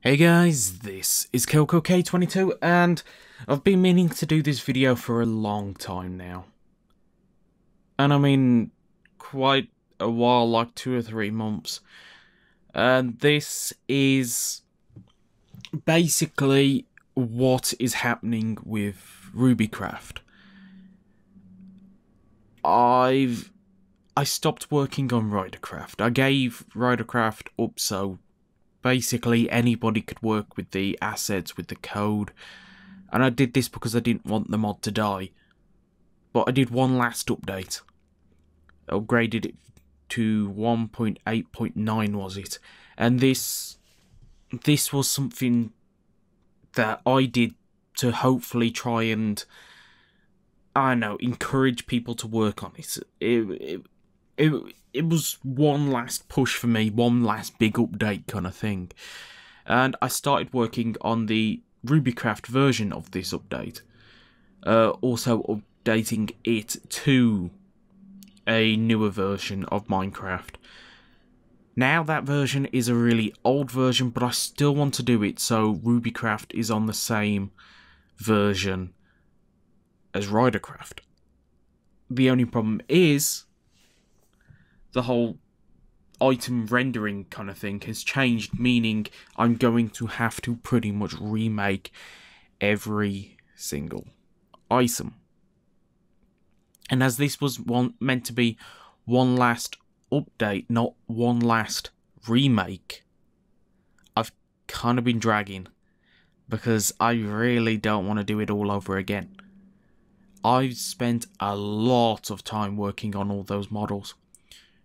Hey guys, this is Kelco K22 and I've been meaning to do this video for a long time now. And I mean, quite a while, like 2 or 3 months. And this is basically what is happening with RWBY. I stopped working on Ridercraft. I gave Ridercraft up so basically anybody could work with the assets, with the code, and I did this because I didn't want the mod to die. But I did one last update. I upgraded it to 1.8.9 was it, and this was something that I did to hopefully try and, I don't know, encourage people to work on it. It was one last push for me, one last big update kind of thing. And I started working on the RWBY version of this update. Also updating it to a newer version of Minecraft. Now that version is a really old version, but I still want to do it so RWBY is on the same version as Ridercraft. The only problem is the whole item rendering kind of thing has changed, meaning I'm going to have to pretty much remake every single item. And as this was meant to be one last update, not one last remake, I've kind of been dragging because I really don't want to do it all over again. I've spent a lot of time working on all those models.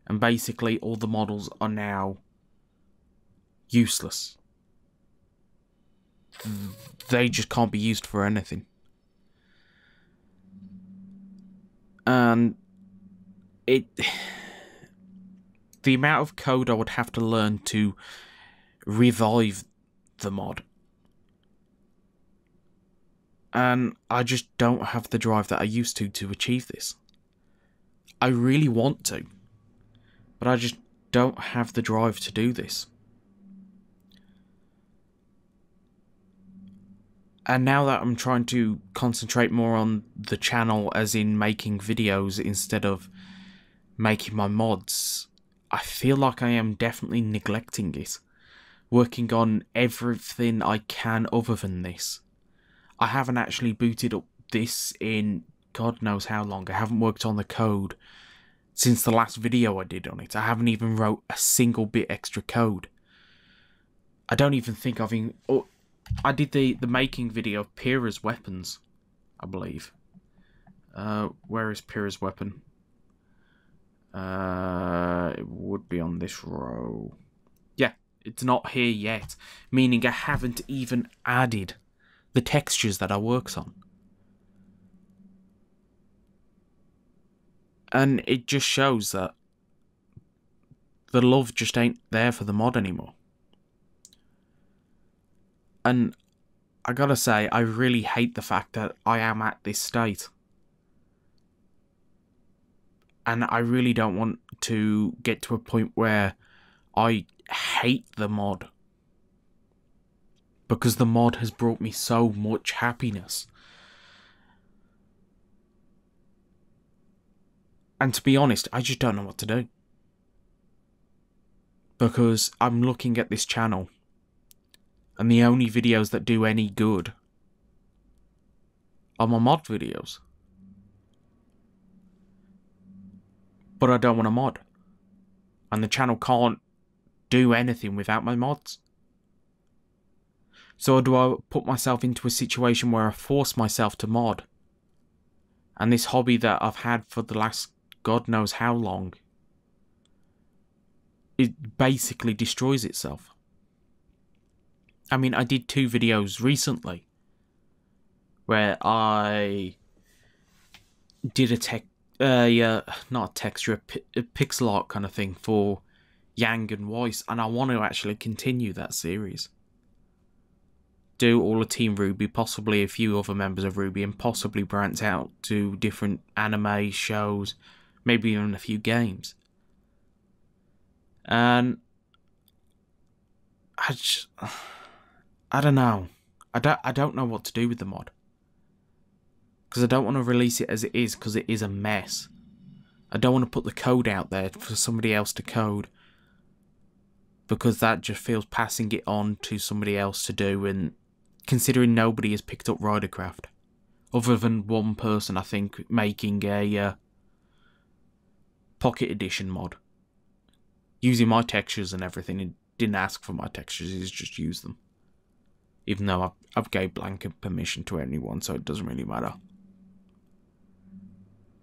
And basically, all the models are now useless. They just can't be used for anything. And the amount of code I would have to learn to revive the mod. And I just don't have the drive that I used to achieve this. I really want to. But I just don't have the drive to do this. And now that I'm trying to concentrate more on the channel, as in making videos instead of making my mods, I feel like I am definitely neglecting it. Working on everything I can other than this. I haven't actually booted up this in God knows how long. I haven't worked on the code since the last video I did on it. I haven't even wrote a single bit extra code. I don't even think I've even... Oh, I did the making video of Pyrrha's weapons, I believe. Where is Pyrrha's weapon? It would be on this row. Yeah, it's not here yet. Meaning I haven't even added the textures that I worked on. And it just shows that the love just ain't there for the mod anymore. And I gotta say, I really hate the fact that I am at this state. And I really don't want to get to a point where I hate the mod. Because the mod has brought me so much happiness. And to be honest, I just don't know what to do. Because I'm looking at this channel, and the only videos that do any good are my mod videos. But I don't want a mod. And the channel can't do anything without my mods. So do I put myself into a situation where I force myself to mod? And this hobby that I've had for the last God knows how long, it basically destroys itself. I mean, I did 2 videos recently where I did not a texture, a pixel art kind of thing for Yang and Weiss, and I want to actually continue that series. Do all of Team RWBY, possibly a few other members of RWBY, and possibly branch out to different anime shows, maybe even a few games. And I just... I don't know. I don't know what to do with the mod. Because I don't want to release it as it is, because it is a mess. I don't want to put the code out there for somebody else to code, because that just feels passing it on to somebody else to do, and considering nobody has picked up RWBY, other than one person, I think, making a Pocket Edition mod. Using my textures and everything. He didn't ask for my textures, he's just used them. Even though I've gave blanket permission to anyone, so it doesn't really matter.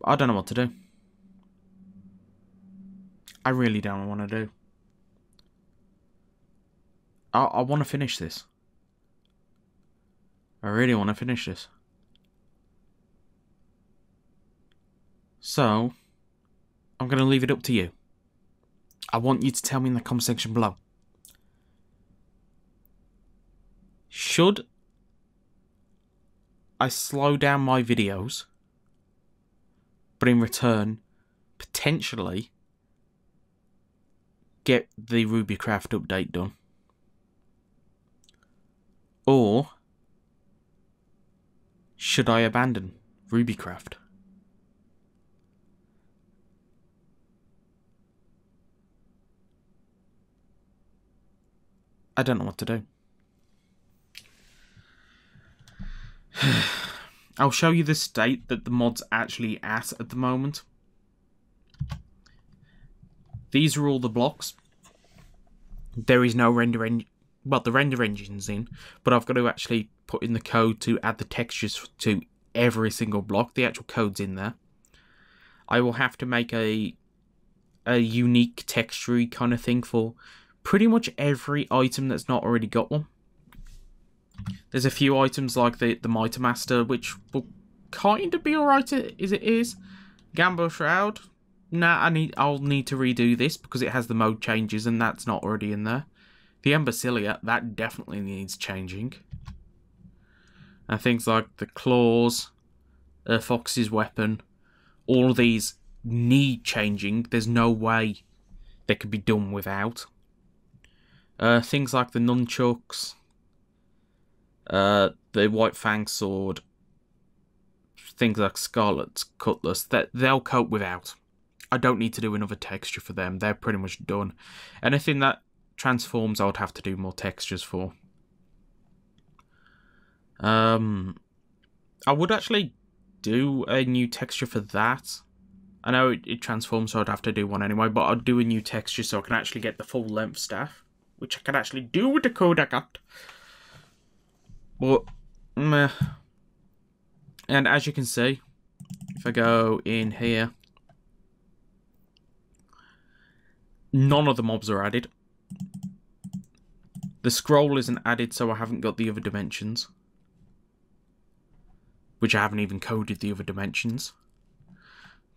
I don't know what to do. I really don't know what to do. I want to finish this. I really want to finish this. So, I'm going to leave it up to you. I want you to tell me in the comment section below. Should I slow down my videos, but in return, potentially get the RWBY update done? Or should I abandon RWBY? I don't know what to do. I'll show you the state that the mod's actually at the moment. These are all the blocks. There is no render engine. Well, the render engine's in, but I've got to actually put in the code to add the textures to every single block. The actual code's in there. I will have to make a unique texture kind of thing for pretty much every item that's not already got one. There's a few items like the Mitre Master, which will kind of be alright as it is. Gamble Shroud. Nah, I'll need to redo this because it has the mode changes and that's not already in there. The Embercilia, that definitely needs changing. And things like the Claws, Fox's Weapon, all of these need changing. There's no way they could be done without. Things like the Nunchucks, the White Fang Sword, things like Scarlet's Cutlass, that they'll cope without. I don't need to do another texture for them. They're pretty much done. Anything that transforms, I would have to do more textures for. I would actually do a new texture for that. I know it transforms, so I'd have to do one anyway, but I'd do a new texture so I can actually get the full length staff, which I can actually do with the code I got. But, meh. And as you can see, if I go in here, none of the mobs are added. The scroll isn't added, so I haven't got the other dimensions. Which I haven't even coded the other dimensions.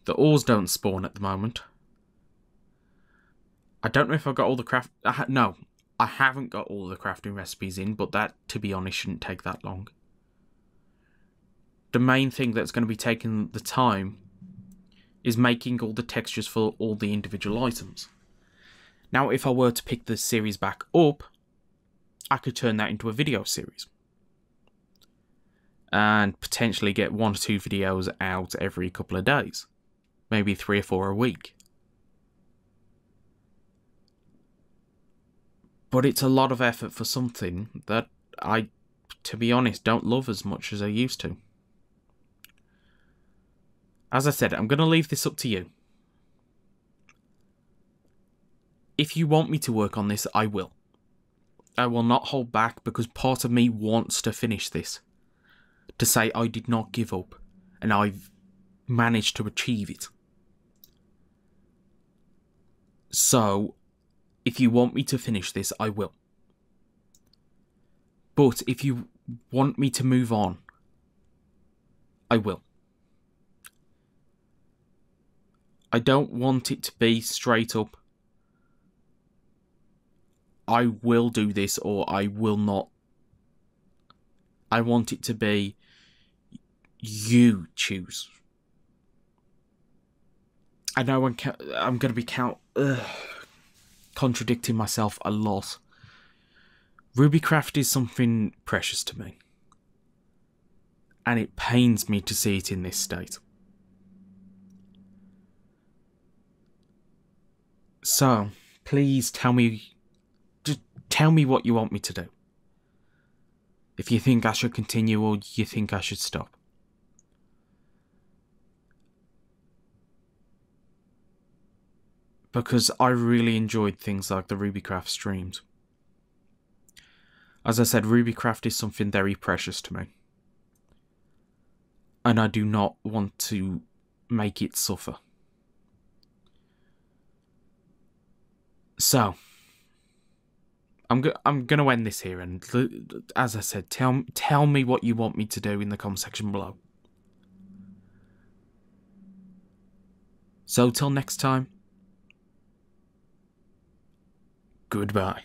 The ores don't spawn at the moment. I don't know if I've got all the craft... No, I haven't got all the crafting recipes in, but that, to be honest, shouldn't take that long. The main thing that's going to be taking the time is making all the textures for all the individual items. Now, if I were to pick the series back up, I could turn that into a video series. And potentially get 1 or 2 videos out every couple of days. Maybe 3 or 4 a week. But it's a lot of effort for something that I, to be honest, don't love as much as I used to. As I said, I'm going to leave this up to you. If you want me to work on this, I will. I will not hold back because part of me wants to finish this. To say I did not give up and I've managed to achieve it. So, if you want me to finish this, I will. But if you want me to move on, I will. I don't want it to be straight up, I will do this or I will not. I want it to be, you choose. I know I'm going to be contradicting myself a lot. RWBYcraft is something precious to me, and it pains me to see it in this state. So, please tell me, just tell me what you want me to do. If you think I should continue or you think I should stop. Because I really enjoyed things like the RWBYcraft streams. As I said, RWBYcraft is something very precious to me. And I do not want to make it suffer. So, I'm going to end this here, and as I said, tell me what you want me to do in the comment section below. So till next time, goodbye.